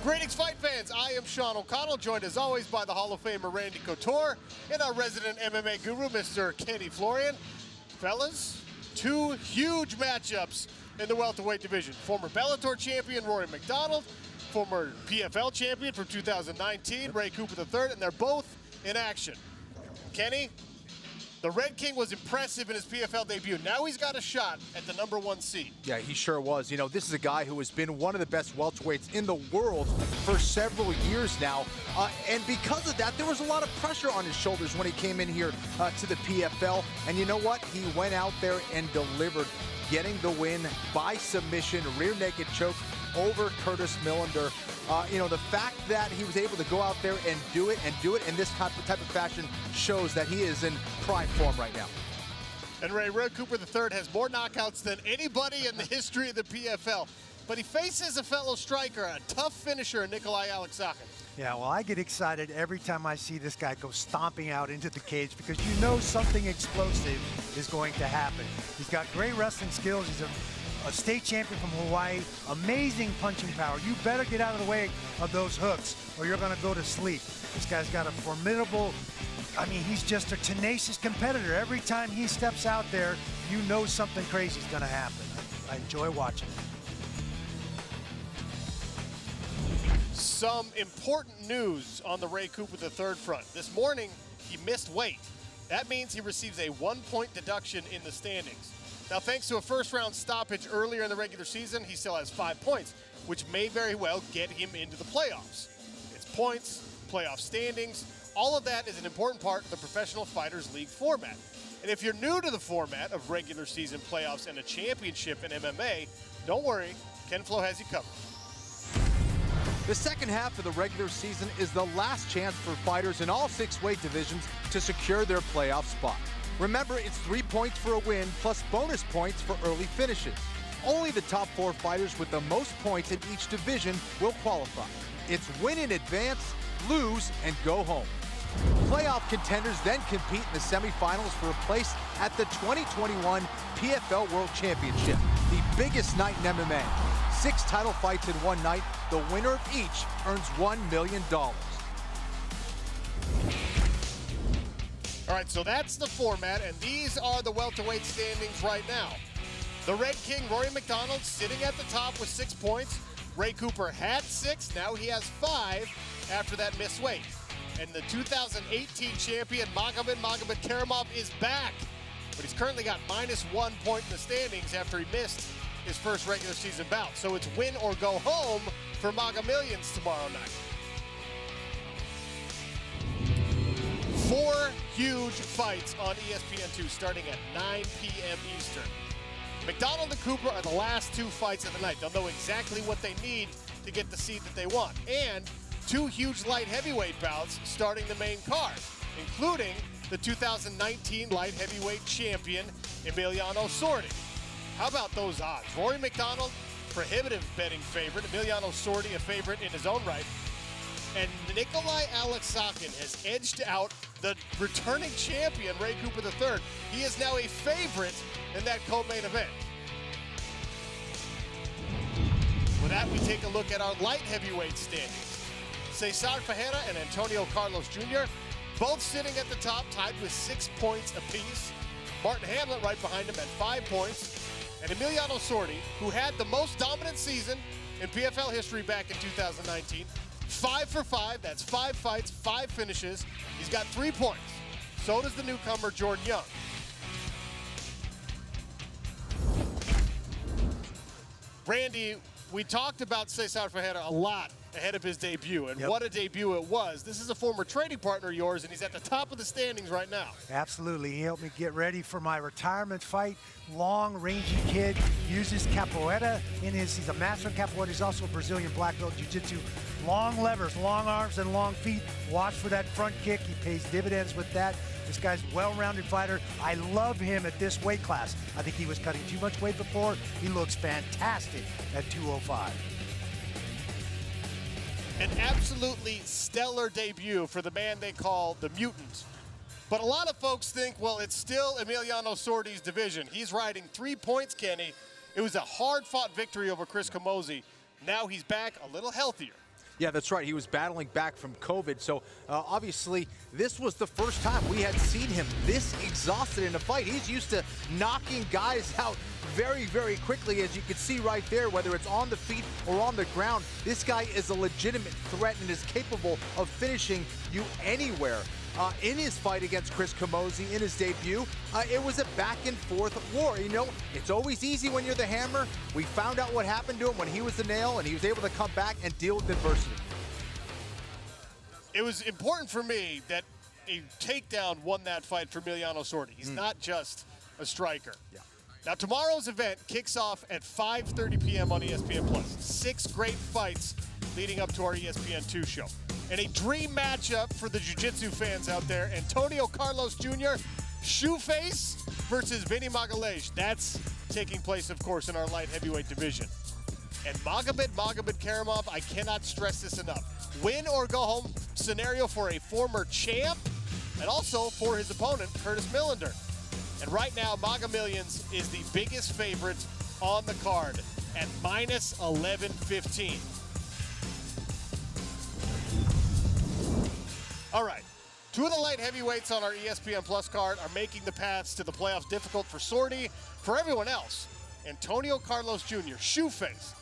Greetings, fight fans. I am Sean O'Connell, joined as always by the Hall of Famer Randy Couture and our resident MMA guru, Mr. Kenny Florian. Fellas, two huge matchups in the welterweight division. Former Bellator champion Rory Mcdonald, former PFL champion from 2019, Ray Cooper III, and they're both in action. Kenny, the Red King was impressive in his PFL debut. Now he's got a shot at the #1 seed. Yeah, he sure was. You know, this is a guy who has been one of the best welterweights in the world for several years now. And because of that, there was a lot of pressure on his shoulders when he came in here to the PFL. And you know what? He went out there and delivered, getting the win by submission, rear naked choke over Curtis Millinger. You know, the fact that he was able to go out there and do it in this type of fashion shows that he is in prime form right now. And Ray Cooper III has more knockouts than anybody in the history of the PFL. But he faces a fellow striker, a tough finisher, Nikolai Alexander. Yeah, well, I get excited every time I see this guy go stomping out into the cage because you know something explosive is going to happen. He's got great wrestling skills. He's a state champion from Hawaii, amazing punching power. You better get out of the way of those hooks or you're gonna go to sleep. This guy's got a formidable, I mean, he's just a tenacious competitor. Every time he steps out there, you know something crazy is gonna happen. I enjoy watching it. Some important news on the Ray Cooper III front. This morning, he missed weight. That means he receives a 1-point deduction in the standings. Now, thanks to a first-round stoppage earlier in the regular season, he still has 5 points, which may very well get him into the playoffs. It's points, playoff standings, all of that is an important part of the Professional Fighters League format. And if you're new to the format of regular season playoffs and a championship in MMA, don't worry, Ken Flo has you covered. The second half of the regular season is the last chance for fighters in all 6 weight divisions to secure their playoff spot. Remember, it's 3 points for a win plus bonus points for early finishes. Only the top 4 fighters with the most points in each division will qualify. It's win in advance, lose, and go home. Playoff contenders then compete in the semifinals for a place at the 2021 PFL World Championship, the biggest night in MMA. 6 title fights in one night. The winner of each earns $1 million. All right, so that's the format, and these are the welterweight standings right now. The Red King, Rory Mcdonald, sitting at the top with 6 points. Ray Cooper had 6, now he has 5 after that missed weight. And the 2018 champion, Magomed Karimov, is back, but he's currently got -1 point in the standings after he missed his first regular season bout. So it's win or go home for Millions tomorrow night. 4 huge fights on ESPN2 starting at 9 p.m. Eastern. Mcdonald and Cooper are the last 2 fights of the night. They'll know exactly what they need to get the seed that they want. And 2 huge light heavyweight bouts starting the main card, including the 2019 light heavyweight champion, Emiliano Sordi. How about those odds? Rory Mcdonald, prohibitive betting favorite. Emiliano Sordi, a favorite in his own right. And Nikolai Alexander has edged out the returning champion, Ray Cooper III. He is now a favorite in that co-main event. With that, we take a look at our light heavyweight standings. Cesar Ferreira and Antonio Carlos Jr., both sitting at the top, tied with 6 points apiece. Martin Hamlet right behind him at 5 points. And Emiliano Sordi, who had the most dominant season in PFL history back in 2019, 5 for 5, that's 5 fights, 5 finishes. He's got 3 points. So does the newcomer, Jordan Young. Randy, we talked about Cesar Ferreira a lot ahead of his debut, and what a debut it was. This is a former trading partner of yours, and he's at the top of the standings right now. Absolutely. He helped me get ready for my retirement fight. Long, rangy kid, uses capoeira in his, he's a master of capoeira. He's also a Brazilian black belt jiu-jitsu. Long levers, long arms, and long feet. Watch for that front kick. He pays dividends with that. This guy's a well-rounded fighter. I love him at this weight class. I think he was cutting too much weight before. He looks fantastic at 205. An absolutely stellar debut for the man they call the Mutant. But a lot of folks think, well, it's still Emiliano Sordi's division. He's riding 3 points, Kenny. It was a hard-fought victory over Chris Camozzi. Now he's back a little healthier. Yeah, that's right. He was battling back from COVID. So obviously, this was the first time we had seen him this exhausted in a fight. He's used to knocking guys out very, very quickly, as you can see right there, whether it's on the feet or on the ground. This guy is a legitimate threat and is capable of finishing you anywhere. In his fight against Chris Camozzi in his debut, it was a back-and-forth war. You know, it's always easy when you're the hammer. We found out what happened to him when he was the nail, and he was able to come back and deal with adversity. It was important for me that a takedown won that fight for Emiliano Sordi. He's not just a striker. Yeah. Now, tomorrow's event kicks off at 5:30 p.m. on ESPN+. 6 great fights leading up to our ESPN2 show. And a dream matchup for the jiu-jitsu fans out there, Antonio Carlos Jr., Shoeface versus Vinnie Macales. That's taking place, of course, in our light heavyweight division. And Magomed Karamov, I cannot stress this enough. Win or go home scenario for a former champ and also for his opponent, Curtis Millinger. And right now, Magomillions is the biggest favorite on the card at minus 1115. All right, 2 of the light heavyweights on our ESPN Plus card are making the paths to the playoffs difficult for Sordi. For everyone else, Antonio Carlos Jr., Shoeface,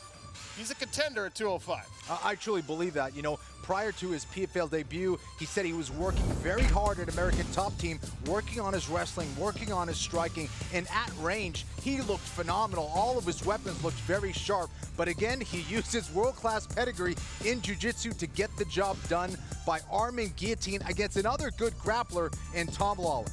he's a contender at 205. I truly believe that. You know, prior to his PFL debut, he said he was working very hard at American Top Team, working on his wrestling, working on his striking, and at range, he looked phenomenal. All of his weapons looked very sharp, but again, he used his world-class pedigree in jiu-jitsu to get the job done by arming guillotine against another good grappler in Tom Lawler.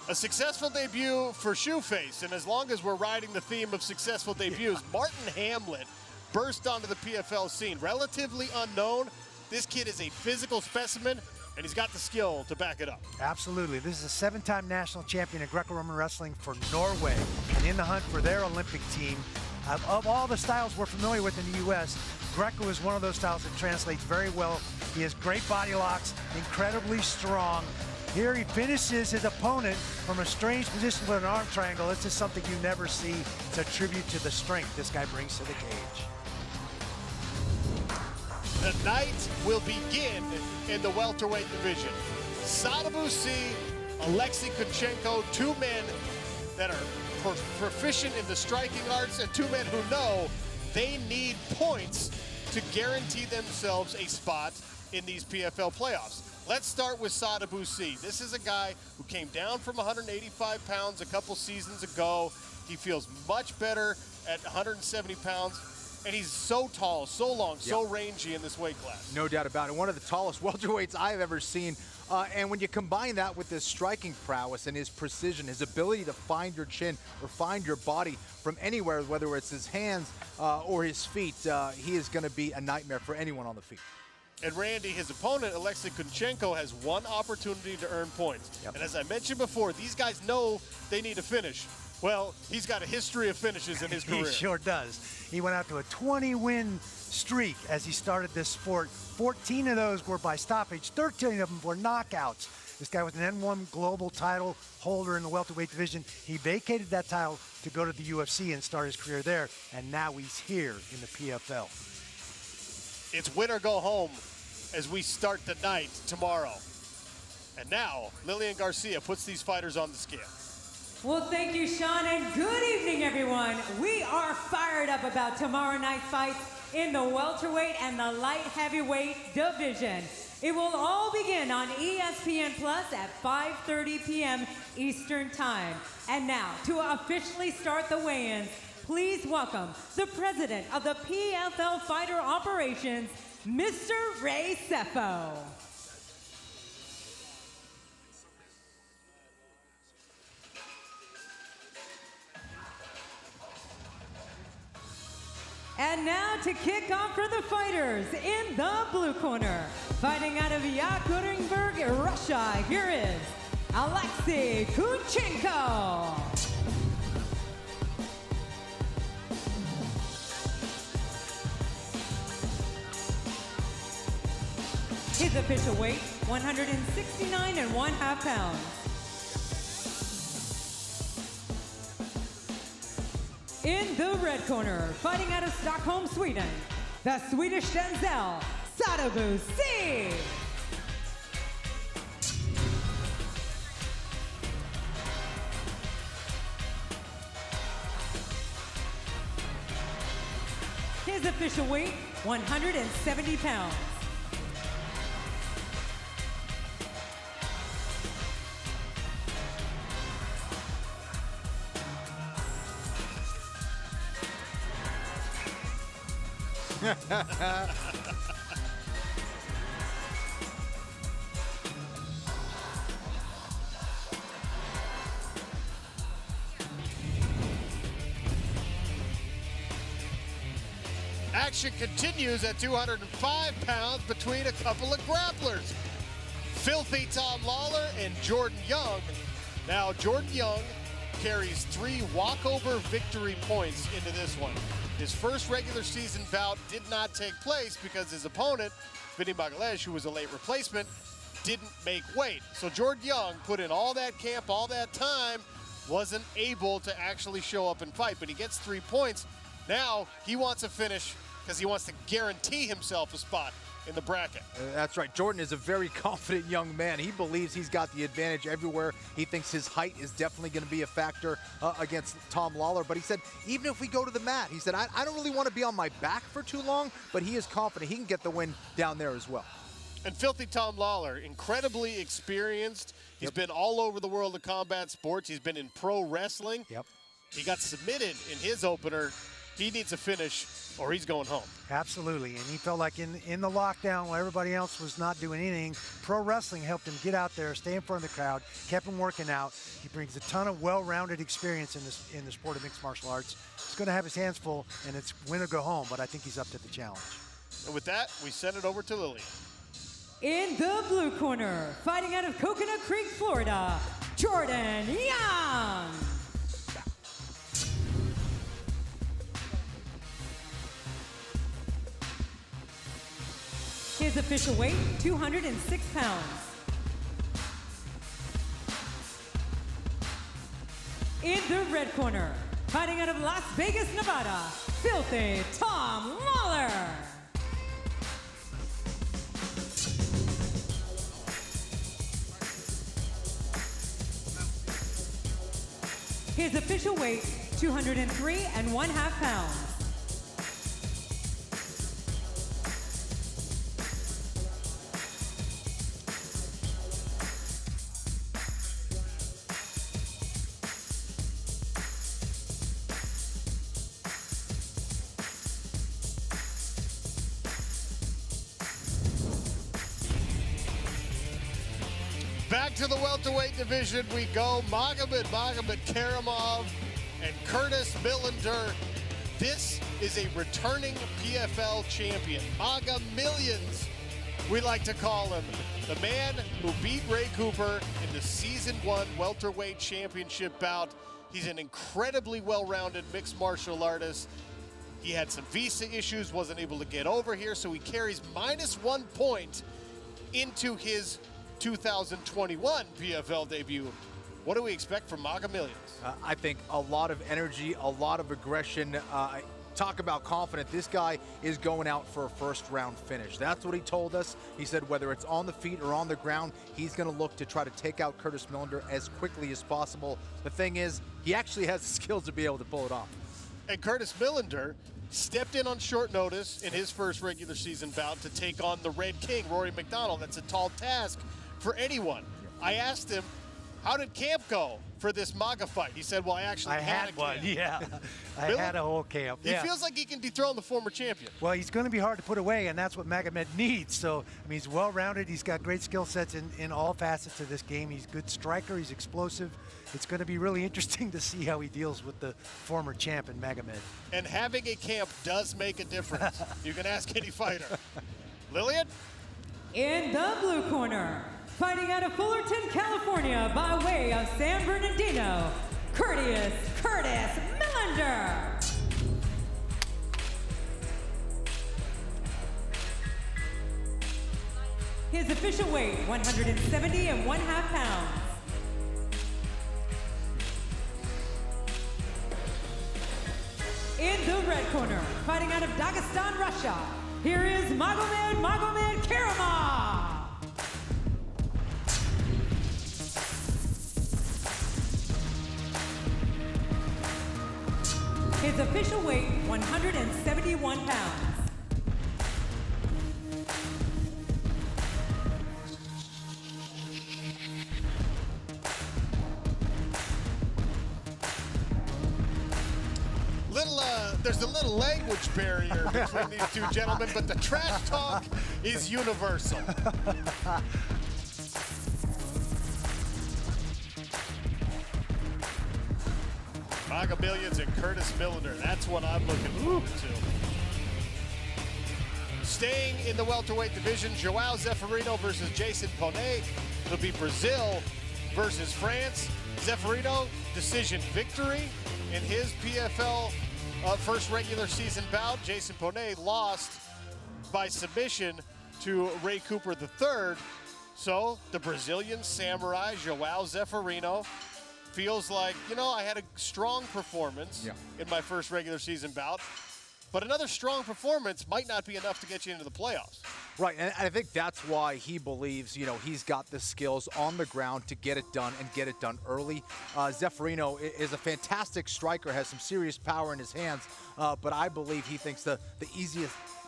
A successful debut for Shoeface, and as long as we're riding the theme of successful debuts, Martin Hamlet burst onto the PFL scene. Relatively unknown, this kid is a physical specimen, and he's got the skill to back it up. Absolutely. This is a 7-time national champion in Greco-Roman wrestling for Norway, and in the hunt for their Olympic team. Of all the styles we're familiar with in the U.S., Greco is one of those styles that translates very well. He has great body locks, incredibly strong. Here he finishes his opponent from a strange position with an arm triangle. This is something you never see. It's a tribute to the strength this guy brings to the cage. The night will begin in the welterweight division. Sadabusi, Alexi Kuchenko, 2 men that are proficient in the striking arts and 2 men who know they need points to guarantee themselves a spot in these PFL playoffs. Let's start with Sadabusi. This is a guy who came down from 185 pounds a couple seasons ago. He feels much better at 170 pounds. And he's so tall, so long, so rangy in this weight class. No doubt about it. One of the tallest welterweights I've ever seen. And when you combine that with his striking prowess and his precision, his ability to find your chin or find your body from anywhere, whether it's his hands or his feet, he is going to be a nightmare for anyone on the feet. And Randy, his opponent, Alexi Kuchenko, has 1 opportunity to earn points. And as I mentioned before, these guys know they need to finish. Well, he's got a history of finishes in his career. He sure does. He went out to a 20-win streak as he started this sport. 14 of those were by stoppage. 13 of them were knockouts. This guy was an N1 global title holder in the welterweight division. He vacated that title to go to the UFC and start his career there, and now he's here in the PFL. It's win or go home as we start the night tomorrow. And now, Lillian Garcia puts these fighters on the scale. Well, thank you, Sean, and good evening, everyone. We are fired up about tomorrow night's fights in the welterweight and the light heavyweight division. It will all begin on ESPN Plus at 5:30 p.m. Eastern Time. And now, to officially start the weigh-ins, please welcome the president of the PFL Fighter Operations, Mr. Ray Sefo. And now to kick off for the fighters in the blue corner, fighting out of Yekaterinburg, Russia, here is Alexi Kuchenko. His official weight, 169.5 pounds. In the red corner, fighting out of Stockholm, Sweden, the Swedish Denzel Sadabusi. His official weight, 170 pounds. Action continues at 205 pounds between a couple of grapplers. Filthy Tom Lawler and Jordan Young. Now, Jordan Young carries 3 walkover victory points into this one. His first regular season bout did not take place because his opponent, Vinnie Macales, who was a late replacement, didn't make weight. So Jordan Young put in all that camp, all that time, wasn't able to actually show up and fight, but he gets 3 points. Now he wants a finish because he wants to guarantee himself a spot in the bracket. That's right. Jordan is a very confident young man. He believes he's got the advantage everywhere. He thinks his height is definitely going to be a factor against Tom Lawler. But he said, even if we go to the mat, he said, I don't really want to be on my back for too long, but he is confident he can get the win down there as well. And Filthy Tom Lawler, incredibly experienced. He's been all over the world of combat sports. He's been in pro wrestling. He got submitted in his opener. He needs a finish or he's going home. Absolutely, and he felt like in the lockdown while everybody else was not doing anything, pro wrestling helped him get out there, stay in front of the crowd, kept him working out. He brings a ton of well-rounded experience in the sport of mixed martial arts. He's going to have his hands full, and it's win or go home, but I think he's up to the challenge. And with that, we send it over to Lillian. In the blue corner, fighting out of Coconut Creek, Florida, Jordan Young. His official weight, 206 pounds. In the red corner, fighting out of Las Vegas, Nevada, Filthy Tom Lawler. His official weight, 203.5 pounds. Back to the welterweight division we go. Magomed Karamov and Curtis Millinger. This is a returning PFL champion. Maga Millions, we like to call him. The man who beat Ray Cooper in the Season 1 welterweight championship bout. He's an incredibly well-rounded mixed martial artist. He had some visa issues, wasn't able to get over here, so he carries -1 point into his 2021 PFL debut. What do we expect from Maga Millions? I think a lot of energy, a lot of aggression. Talk about confident. This guy is going out for a first-round finish. That's what he told us. He said whether it's on the feet or on the ground, he's going to look to try to take out Curtis Millinger as quickly as possible. The thing is, he actually has the skills to be able to pull it off. And Curtis Millinger stepped in on short notice in his first regular season bout to take on the Red King, Rory Mcdonald. That's a tall task for anyone. I asked him, how did camp go for this Maga fight? He said, well, I actually had a one, camp. yeah. I Really? had a whole camp. He feels like he can dethrone the former champion. Well, he's going to be hard to put away, and that's what Magomed needs. So, I mean, he's well-rounded. He's got great skill sets in all facets of this game. He's a good striker. He's explosive. It's going to be really interesting to see how he deals with the former champ in Magomed. And having a camp does make a difference. You can ask any fighter. Lillian? In the blue corner, fighting out of Fullerton, California, by way of San Bernardino, Curtis Millinger. His official weight, 170.5 pounds. red corner, fighting out of Dagestan, Russia, here is Magomed Karamov. His official weight, 171 pounds. There's a little language barrier between these two gentlemen, but the trash talk is universal. Maga Millions and Curtis Millinger. That's what I'm looking forward to. Staying in the welterweight division, Joao Zefferino versus Jason Poneg. It'll be Brazil versus France. Zefferino, decision victory in his PFL first regular season bout. Jason Poneg lost by submission to Ray Cooper III. So the Brazilian samurai, Joao Zefferino, feels like, you know, I had a strong performance in my first regular season bout, but another strong performance might not be enough to get you into the playoffs. Right, and I think that's why he believes, you know, he's got the skills on the ground to get it done and get it done early. Zefferino is a fantastic striker, has some serious power in his hands, but I believe he thinks the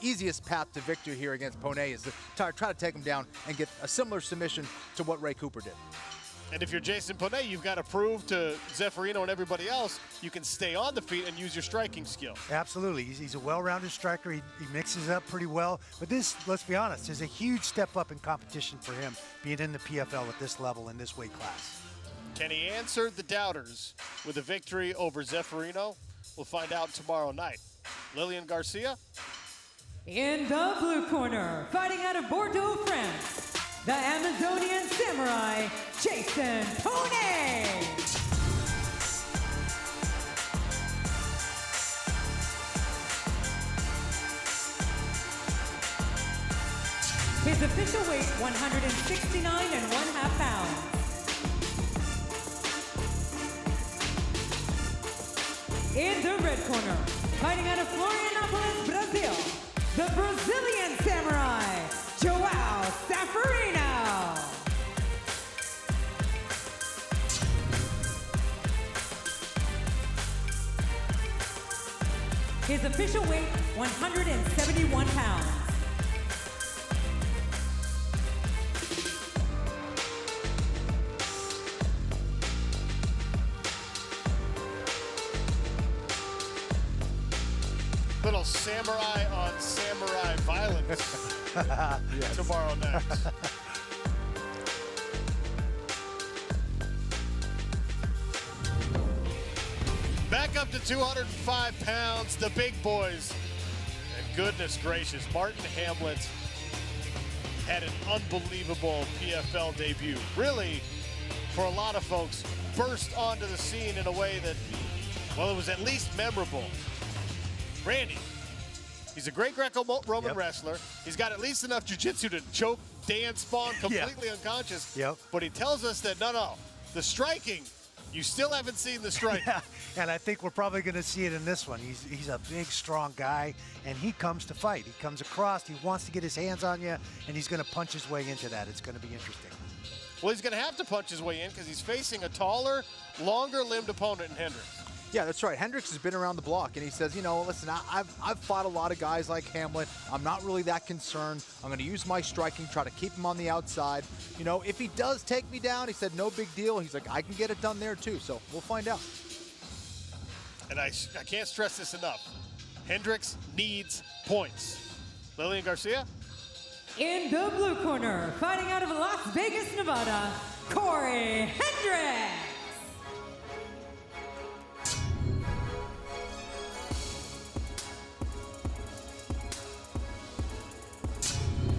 easiest path to victory here against Poneg is to try to take him down and get a similar submission to what Ray Cooper did. And if you're Jason Poneg, you've got to prove to Zefferino and everybody else you can stay on the feet and use your striking skill. Absolutely. He's a well-rounded striker. He mixes up pretty well. But this, let's be honest, is a huge step up in competition for him, being in the PFL at this level in this weight class. Can he answer the doubters with a victory over Zefferino? We'll find out tomorrow night. Lillian Garcia? In the blue corner, fighting out of Bordeaux, France, the Amazonian samurai, Jason Poneg. His official weight, 169.5 pounds. In the red corner, fighting out of Florianopolis, Brazil, the Brazilian samurai, Joao Sanforino. His official weight, 171 pounds. Little samurai on samurai violence tomorrow next. Back up to 205 pounds, the big boys. And goodness gracious, Martin Hamlet had an unbelievable PFL debut. Really, for a lot of folks, burst onto the scene in a way that, well, it was at least memorable. Randy, he's a great Greco-Roman wrestler. He's got at least enough jiu-jitsu to choke Dan Spawn completely unconscious. But he tells us that, no, the striking, you still haven't seen the striking. Yeah, and I think we're probably going to see it in this one. He's a big, strong guy, and he comes to fight. He comes across, he wants to get his hands on you, and he's going to punch his way into that. It's going to be interesting. Well, he's going to have to punch his way in because he's facing a taller, longer-limbed opponent in Hendricks. Yeah, that's right. Hendricks has been around the block, and he says, you know, listen, I've fought a lot of guys like Hamlet. I'm not really that concerned. I'm going to use my striking, try to keep him on the outside. You know, if he does take me down, he said, no big deal. He's like, I can get it done there, too. So we'll find out. And I can't stress this enough. Hendricks needs points. Lillian Garcia? In the blue corner, fighting out of Las Vegas, Nevada, Corey Hendricks.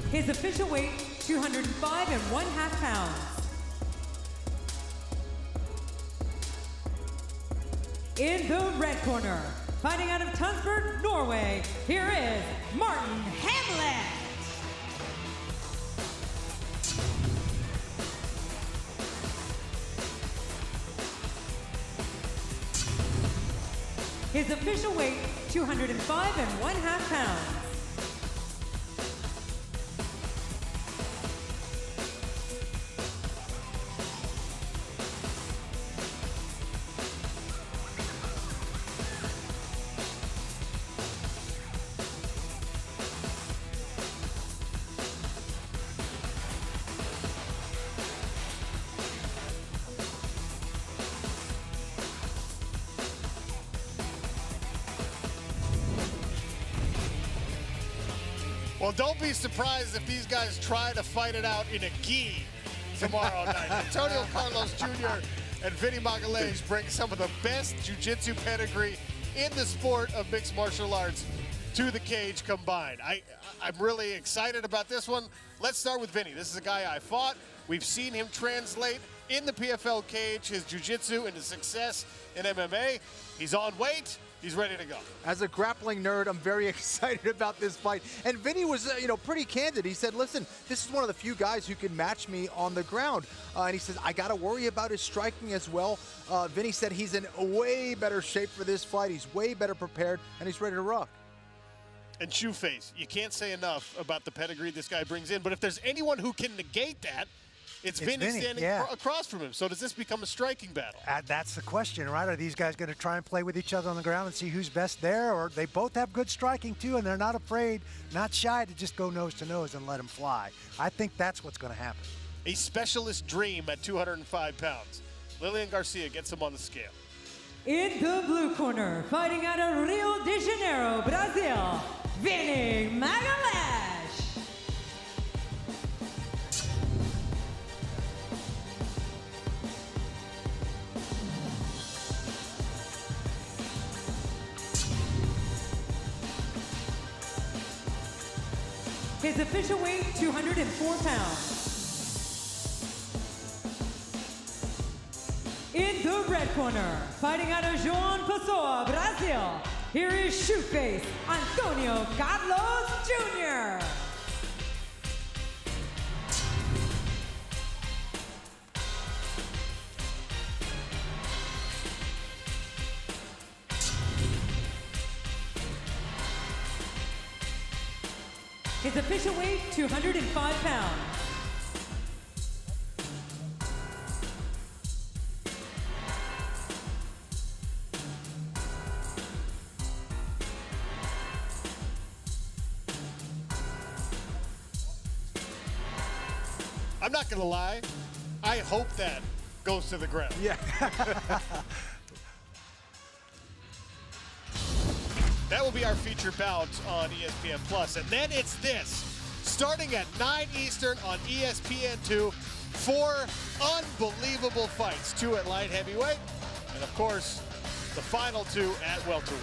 His official weight, 205.5 pounds. In the red corner, fighting out of Tønsberg, Norway, here is Martin Hamlet. His official weight, 205 1/2 pounds. Well, don't be surprised if these guys try to fight it out in a gi tomorrow night. Antonio Carlos Jr. and Vinnie Macales bring some of the best jiu-jitsu pedigree in the sport of mixed martial arts to the cage combined. I'm really excited about this one. Let's start with Vinnie. This is a guy I fought. We've seen him translate in the PFL cage his jiu-jitsu into success in MMA. He's on weight. He's ready to go. As a grappling nerd, I'm very excited about this fight. And Vinnie was, pretty candid. He said, listen, this is one of the few guys who can match me on the ground. And he says, I got to worry about his striking as well. Vinnie said he's in way better shape for this fight. He's way better prepared, and he's ready to rock. And Shoeface, you can't say enough about the pedigree this guy brings in. But if there's anyone who can negate that, it's Vinnie standing across from him. So does this become a striking battle? That's the question, right? Are these guys going to try and play with each other on the ground and see who's best there? Or they both have good striking, too, and they're not afraid, not shy to just go nose to nose and let them fly. I think that's what's going to happen. A specialist dream at 205 pounds. Lillian Garcia gets him on the scale. In the blue corner, fighting out of Rio de Janeiro, Brazil, Vinnie Macales. His official weight, 204 pounds. In the red corner, fighting out of João Pessoa, Brazil, here is Shoeface Antonio Carlos Jr. His official weight, 205 pounds. I'm not going to lie. I hope that goes to the ground. Yeah. That will be our feature bout on ESPN Plus. And then it's this, starting at 9 Eastern on ESPN2, 4 unbelievable fights, 2 at light heavyweight, and of course, the final 2 at welterweight.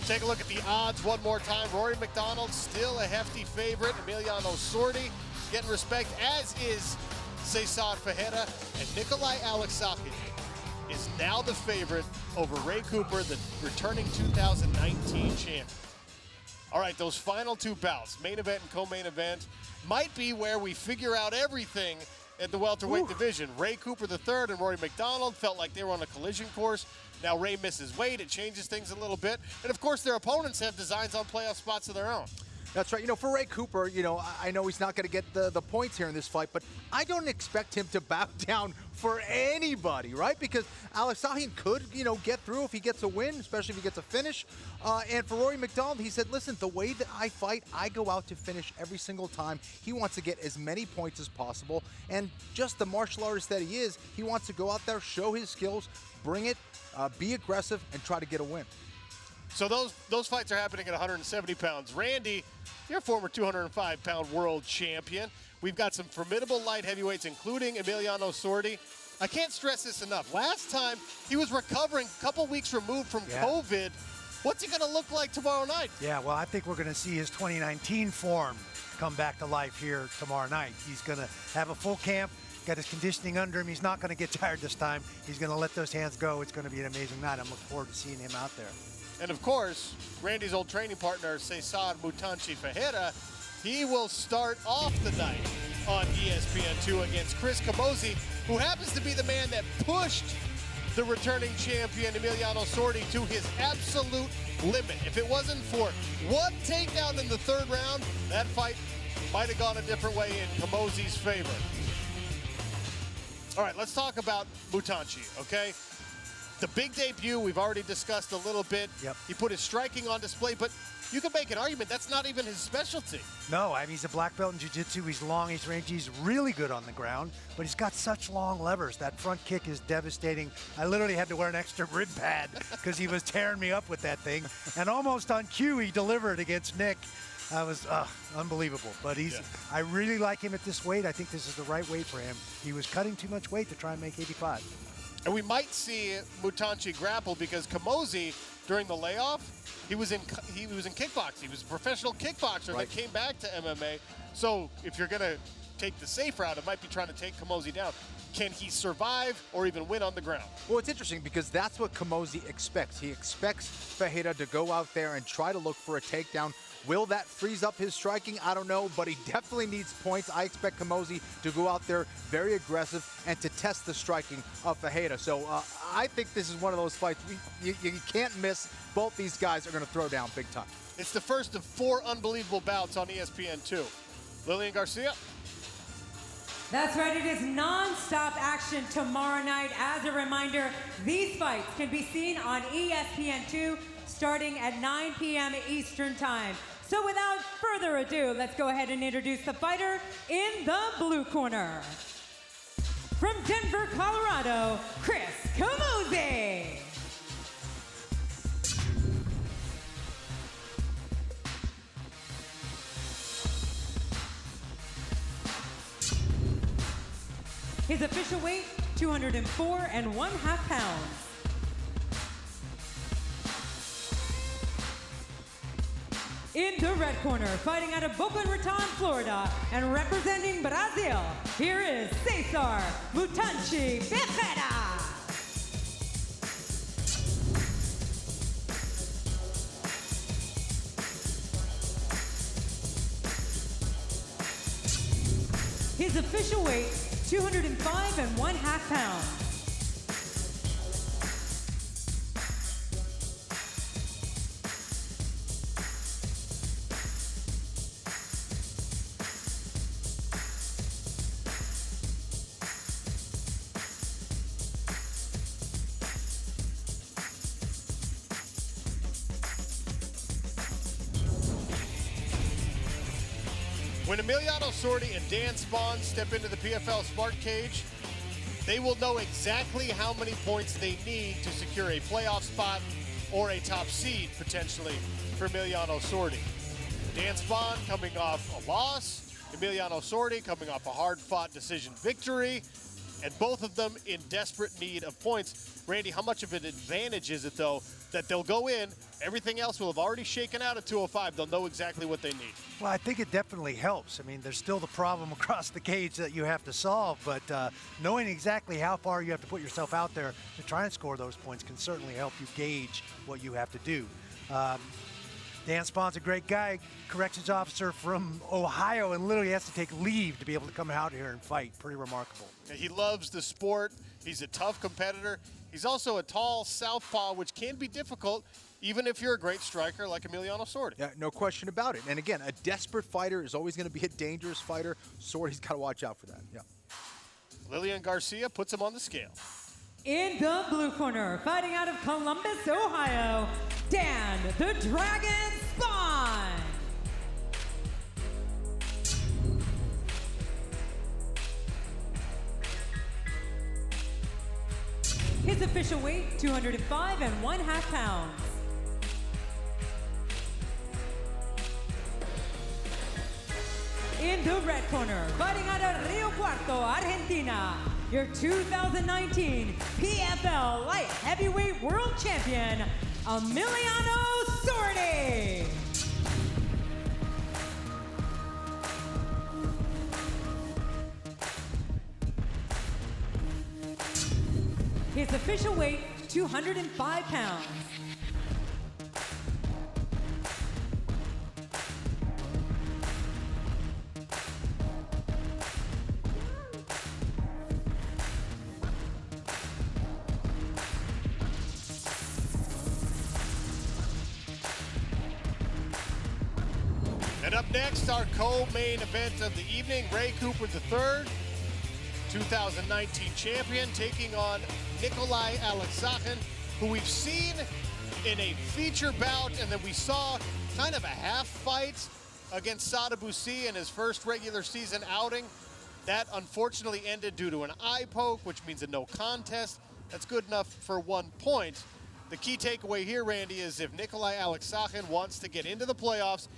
Take a look at the odds one more time. Rory Mcdonald still a hefty favorite. Emiliano Sordi getting respect, as is Cesar Ferreira, and Nikolai Alexander is now the favorite over Ray Cooper, the returning 2019 champion. All right, those final 2 bouts, main event and co-main event, might be where we figure out everything at the welterweight division. Ray Cooper III and Rory Mcdonald felt like they were on a collision course. Now Ray misses weight, it changes things a little bit. And of course, their opponents have designs on playoff spots of their own. That's right. For Ray Cooper, I know he's not going to get the points here in this fight, but I don't expect him to bow down for anybody, right? Because Alex Sahin could, get through if he gets a win, especially if he gets a finish. And for Rory McDonald, he said, listen, the way that I fight, I go out to finish every single time. He wants to get as many points as possible. And just the martial artist that he is, he wants to go out there, show his skills, bring it, be aggressive, and try to get a win. So those fights are happening at 170 pounds. Randy, you're a former 205-pound world champion. We've got some formidable light heavyweights, including Emiliano Sordi. I can't stress this enough. Last time, he was recovering a couple weeks removed from COVID. What's he going to look like tomorrow night? Yeah, well, I think we're going to see his 2019 form come back to life here tomorrow night. He's going to have a full camp, got his conditioning under him. He's not going to get tired this time. He's going to let those hands go. It's going to be an amazing night. I'm looking forward to seeing him out there. And of course, Randy's old training partner, Cesar Mutanchi Ferreira, he will start off the night on ESPN2 against Chris Camozzi, who happens to be the man that pushed the returning champion Emiliano Sordi to his absolute limit. If it wasn't for one takedown in the third round, that fight might have gone a different way in Camozzi's favor. All right, let's talk about Mutanchi, okay? The big debut, we've already discussed a little bit. Yep. He put his striking on display, but you can make an argument that's not even his specialty. No, I mean, he's a black belt in jiu-jitsu. He's long, he's rangy, he's really good on the ground, but he's got such long levers. That front kick is devastating. I literally had to wear an extra rib pad because he was tearing me up with that thing. And almost on cue, he delivered against Nick. That was unbelievable. But I really like him at this weight. I think this is the right weight for him. He was cutting too much weight to try and make 85. And we might see Mutanchi grapple because Camozzi, during the layoff, he was in kickboxing. He was a professional kickboxer that came back to MMA. So if you're going to take the safe route, it might be trying to take Camozzi down. Can he survive or even win on the ground? Well, it's interesting because that's what Camozzi expects. He expects Fajeda to go out there and try to look for a takedown. Will that freeze up his striking? I don't know, but he definitely needs points. I expect Camozzi to go out there very aggressive and to test the striking of Fajeda. So I think this is one of those fights you can't miss. Both these guys are going to throw down big time. It's the first of 4 unbelievable bouts on ESPN2. Lillian Garcia? That's right, it is non-stop action tomorrow night. As a reminder, these fights can be seen on ESPN2 starting at 9 p.m. Eastern Time. So without further ado, let's go ahead and introduce the fighter in the blue corner. From Denver, Colorado, Chris Camozzi. His official weight, 204.5 pounds. In the red corner, fighting out of Boca Raton, Florida, and representing Brazil, here is Cesar Mutanchi Fajeda. His official weight, 205.5 pounds. When Emiliano Sordi and Dan Spahn step into the PFL Smart Cage, they will know exactly how many points they need to secure a playoff spot or a top seed, potentially, for Emiliano Sordi. Dan Spahn coming off a loss, Emiliano Sordi coming off a hard-fought decision victory, and both of them in desperate need of points. Randy, how much of an advantage is it, though, that they'll go in, everything else will have already shaken out at 205, they'll know exactly what they need? Well, I think it definitely helps. I mean, there's still the problem across the cage that you have to solve, but knowing exactly how far you have to put yourself out there to try and score those points can certainly help you gauge what you have to do. Dan Spahn's a great guy, corrections officer from Ohio, and literally has to take leave to be able to come out here and fight. Pretty remarkable. He loves the sport. He's a tough competitor. He's also a tall southpaw, which can be difficult, even if you're a great striker like Emiliano Sordi. Yeah, no question about it. And again, a desperate fighter is always going to be a dangerous fighter. Sordi's got to watch out for that. Yeah. Lillian Garcia puts him on the scale. In the blue corner, fighting out of Columbus, Ohio, Dan the Dragon Spahn. His official weight, 205.5 pounds. In the red corner, fighting out of Rio Cuarto, Argentina, your 2019 PFL Light Heavyweight World Champion, Emiliano Sordi. His official weight, 205 pounds. And up next, our co-main event of the evening, Ray Cooper III, 2019 champion, taking on Nikolai Alexander, who we've seen in a feature bout, and then we saw kind of a half fight against Sadabusi in his first regular season outing. That unfortunately ended due to an eye poke, which means a no contest. That's good enough for 1 point. The key takeaway here, Randy, is if Nikolai Alexander wants to get into the playoffs,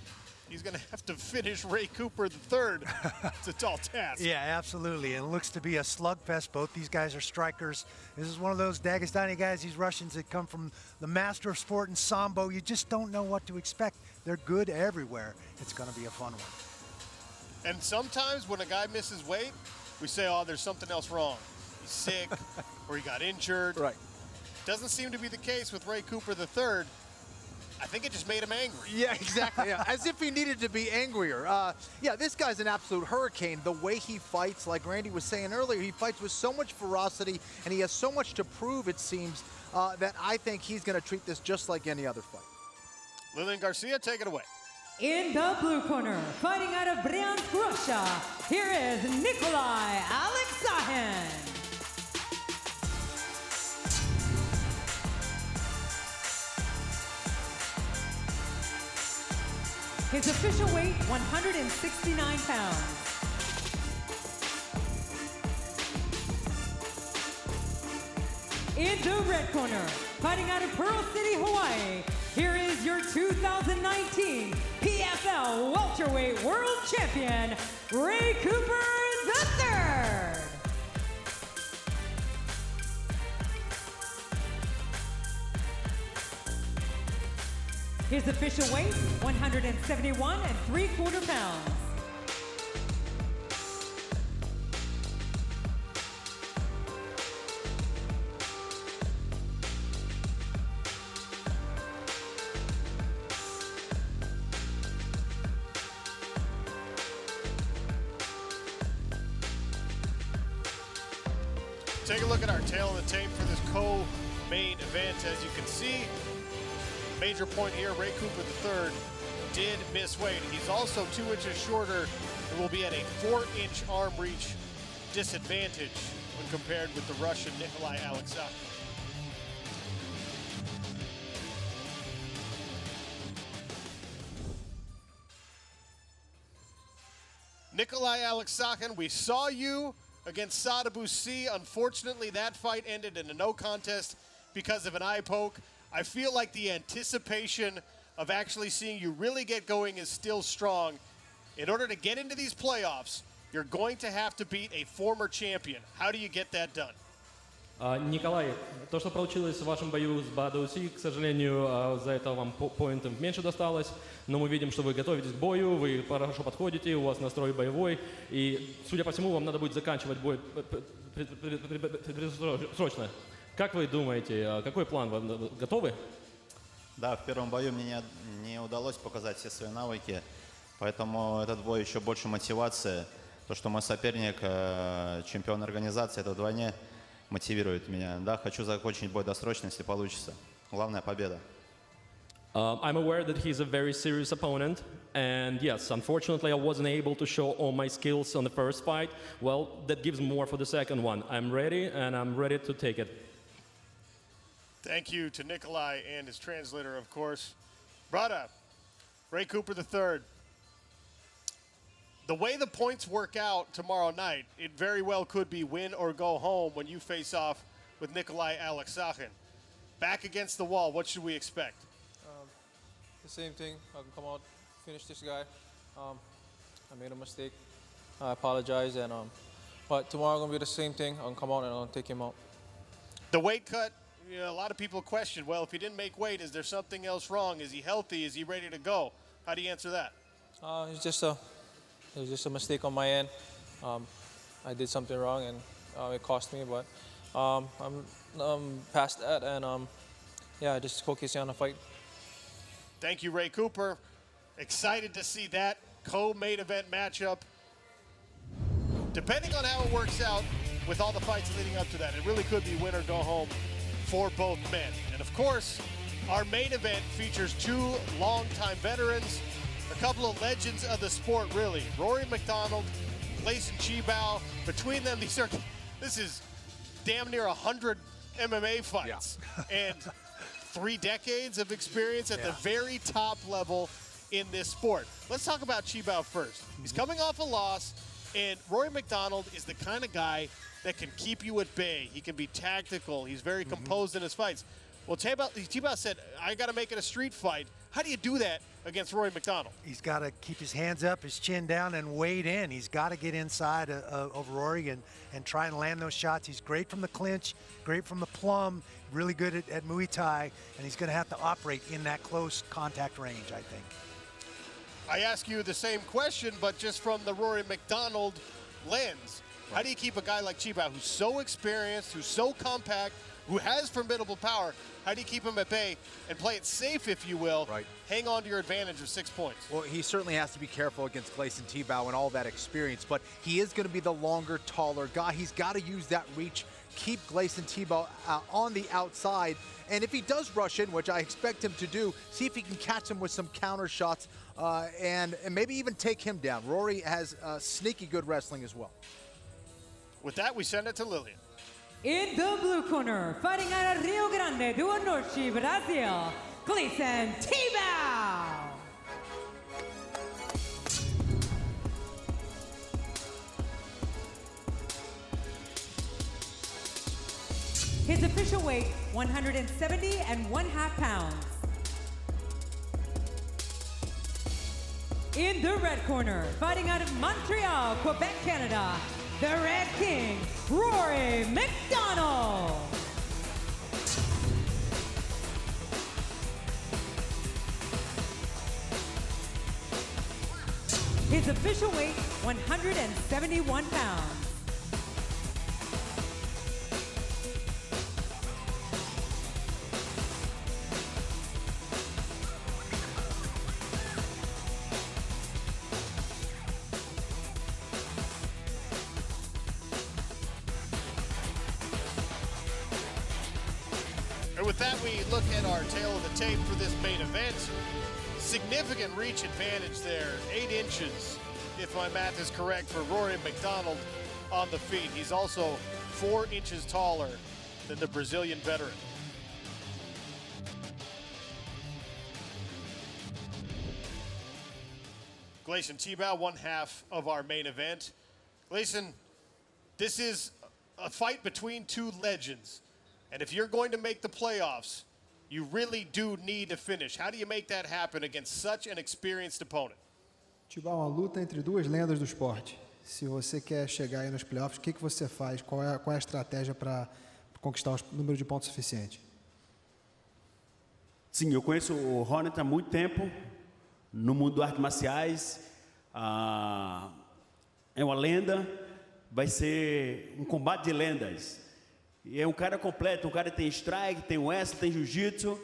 he's going to have to finish Ray Cooper III. It's a tall task. Yeah, absolutely. And it looks to be a slugfest. Both these guys are strikers. This is one of those Dagestani guys, these Russians that come from the master of sport in Sambo. You just don't know what to expect. They're good everywhere. It's going to be a fun one. And sometimes when a guy misses weight, we say, oh, there's something else wrong. He's sick or he got injured. Right. Doesn't seem to be the case with Ray Cooper III. I think it just made him angry. Yeah, exactly. Yeah. As if he needed to be angrier. Yeah, this guy's an absolute hurricane. The way he fights, like Randy was saying earlier, he fights with so much ferocity, and he has so much to prove, it seems, that I think he's going to treat this just like any other fight. Lillian Garcia, take it away. In the blue corner, fighting out of Bryansk, Russia, here is Nikolai Alexander. His official weight, 169 pounds. In the red corner, fighting out of Pearl City, Hawaii, here is your 2019 PFL Welterweight World Champion, Ray Cooper III. His official weight, 171 3/4 pounds. Take a look at our tail of the tape for this co-main event. As you can see, major point here, Ray Cooper III did miss weight. He's also 2 inches shorter and will be at a 4-inch arm reach disadvantage when compared with the Russian Nikolai Alexander. Nikolai Alexander, we saw you against Sadabusi. Unfortunately, that fight ended in a no contest because of an eye poke. I feel like the anticipation of actually seeing you really get going is still strong. In order to get into these playoffs, you're going to have to beat a former champion. How do you get that done? Николай, то, что получилось в вашем бою с Бадауси, к сожалению, за это вам поинтов меньше досталось, но мы видим, что вы готовитесь к бою, вы хорошо подходите, у вас настрой боевой, и, судя по всему, вам надо будет заканчивать бой срочно. Как вы думаете, какой план? Вы готовы? Да, в первом бою мне не удалось показать все свои навыки, поэтому этот бой еще больше мотивация. То, что мой соперник, чемпион организации, это вдвойне мотивирует меня. Да, хочу закончить бой досрочно, если получится. Главная победа. I'm aware that he's a very serious opponent, and yes, unfortunately I wasn't able to show all my skills on the first fight. Well, that gives more for the second one. I'm ready, and I'm ready to take it. Thank you to Nikolai and his translator, of course. Brada, Ray Cooper III. The way the points work out tomorrow night, it very well could be win or go home when you face off with Nikolai Alexander. Back against the wall, what should we expect? The same thing. I can come out, finish this guy. I made a mistake. I apologize, and but tomorrow gonna be the same thing. I'll come out and I'll take him out. The weight cut, you know, a lot of people question, well, if he didn't make weight, is there something else wrong? Is he healthy? Is he ready to go? How do you answer that? It was just a mistake on my end. I did something wrong, and it cost me. But I'm past that, and yeah, just focusing on the fight. Thank you, Ray Cooper. Excited to see that co-main event matchup. Depending on how it works out with all the fights leading up to that, it really could be win or go home for both men. And of course, our main event features two longtime veterans, A couple of legends of the sport, really. Rory Mcdonald, Gleison Tibau. Between them, this is damn near 100 MMA fights. And 3 decades of experience at the very top level in this sport. Let's talk about Tibau first. He's coming off a loss, and Rory Mcdonald is the kind of guy that can keep you at bay. He can be tactical. He's very composed in his fights. Well, Tibau said, I got to make it a street fight. How do you do that against Rory Mcdonald? He's got to keep his hands up, his chin down, and wade in. He's got to get inside of Rory and try and land those shots. He's great from the clinch, great from the plum, really good at Muay Thai, and he's going to have to operate in that close contact range, I think. I ask you the same question, but just from the Rory Mcdonald lens. How do you keep a guy like Tibau, who's so experienced, who's so compact, who has formidable power, how do you keep him at bay and play it safe, if you will, hang on to your advantage of 6 points? Well, he certainly has to be careful against Gleison Tibau and all that experience, but he is going to be the longer, taller guy. He's got to use that reach, keep Gleison Tibau on the outside, and if he does rush in, which I expect him to do, see if he can catch him with some counter shots and maybe even take him down. Rory has sneaky good wrestling as well. With that, we send it to Lillian. In the blue corner, fighting out of Rio Grande do Norte, Brazil, Gleison Tibau. His official weight, 170.5 pounds. In the red corner, fighting out of Montreal, Quebec, Canada, the Red King, Rory Mcdonald. His official weight, 171 pounds. And with that, we look at our tail of the tape for this main event. Significant reach advantage there, 8 inches, if my math is correct, for Rory Mcdonald on the feet. He's also 4 inches taller than the Brazilian veteran. Gleison Tibau, one half of our main event. Gleison, this is a fight between 2 legends. And if you're going to make the playoffs, you really do need to finish. How do you make that happen against such an experienced opponent? Tibau, uma luta entre 2 lendas do esporte. Se você quer chegar aí nos playoffs, o que você faz? Qual é a estratégia para conquistar o número de pontos suficiente? Sim, eu conheço o Hornet há muito tempo, no mundo de artes marciais. É uma lenda, vai ser um combate de lendas. E é um cara completo, um cara que tem strike, tem wrestling, tem jiu-jitsu.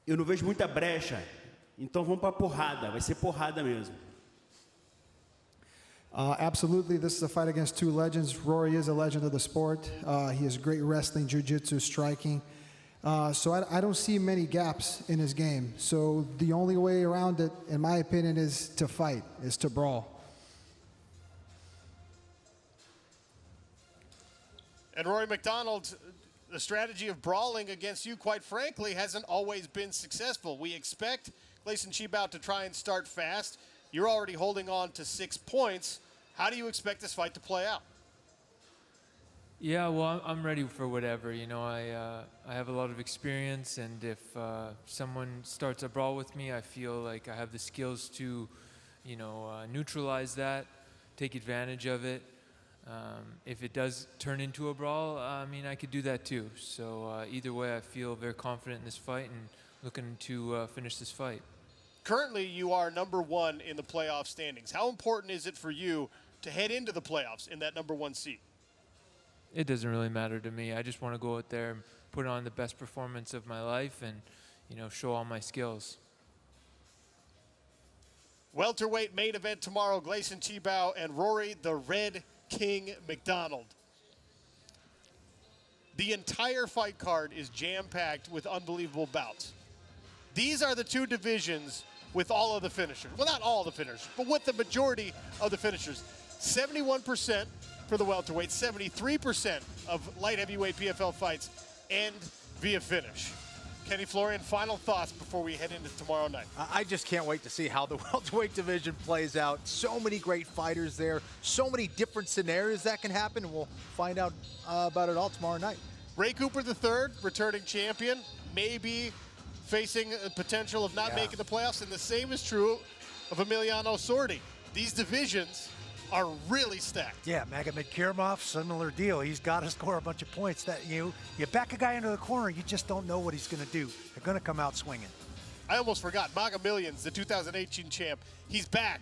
Eu não vejo muita brecha. Então vamos para porrada, vai ser porrada mesmo. Absolutely, this is a fight against 2 legends. Rory is a legend of the sport. He has great wrestling, jiu-jitsu, striking. So I don't see many gaps in his game. So the only way around it, in my opinion, is to fight, is to brawl. And Rory Mcdonald, the strategy of brawling against you, quite frankly, hasn't always been successful. We expect Gleison Tibau to try and start fast. You're already holding on to 6 points. How do you expect this fight to play out? Yeah, well, I'm ready for whatever. You know, I have a lot of experience, and if someone starts a brawl with me, I feel like I have the skills to, you know, neutralize that, take advantage of it. If it does turn into a brawl, I mean, I could do that too. So either way, I feel very confident in this fight and looking to finish this fight. Currently, you are number 1 in the playoff standings. How important is it for you to head into the playoffs in that number 1 seat? It doesn't really matter to me. I just want to go out there and put on the best performance of my life and, you know, show all my skills. Welterweight main event tomorrow, Gleison Tibau and Rory the Red King McDonald. The entire fight card is jam-packed with unbelievable bouts. These are the 2 divisions with all of the finishers. Well, not all the finishers, but with the majority of the finishers. 71% for the welterweight, 73% of light heavyweight PFL fights end via finish. Kenny Florian, final thoughts before we head into tomorrow night. I just can't wait to see how the welterweight division plays out. So many great fighters there, so many different scenarios that can happen, and we'll find out about it all tomorrow night. Ray Cooper III, returning champion, maybe facing a potential of not making the playoffs, and the same is true of Emiliano Sordi. These divisions are really stacked. Yeah, Magomed Kirimov, similar deal. He's got to score a bunch of points. That you back a guy into the corner, you just don't know what he's going to do. They're going to come out swinging. I almost forgot, Maga Millions, the 2018 champ, he's back,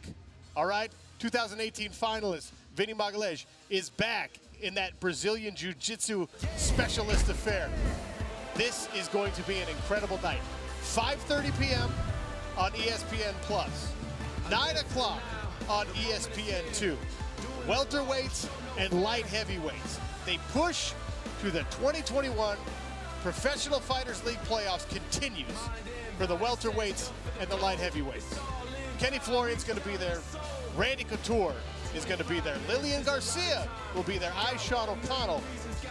all right? 2018 finalist, Vinnie Macales, is back in that Brazilian Jiu-Jitsu specialist affair. This is going to be an incredible night. 5:30 p.m. on ESPN+, 9 o'clock on ESPN2. Welterweights and light heavyweights. They push to the 2021 Professional Fighters League playoffs continues for the welterweights and the light heavyweights. Kenny Florian's going to be there. Randy Couture is going to be there. Lillian Garcia will be there. Sean O'Connell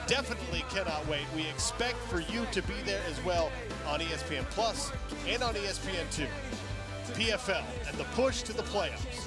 definitely cannot wait. We expect for you to be there as well on ESPN Plus and on ESPN2. PFL and the push to the playoffs.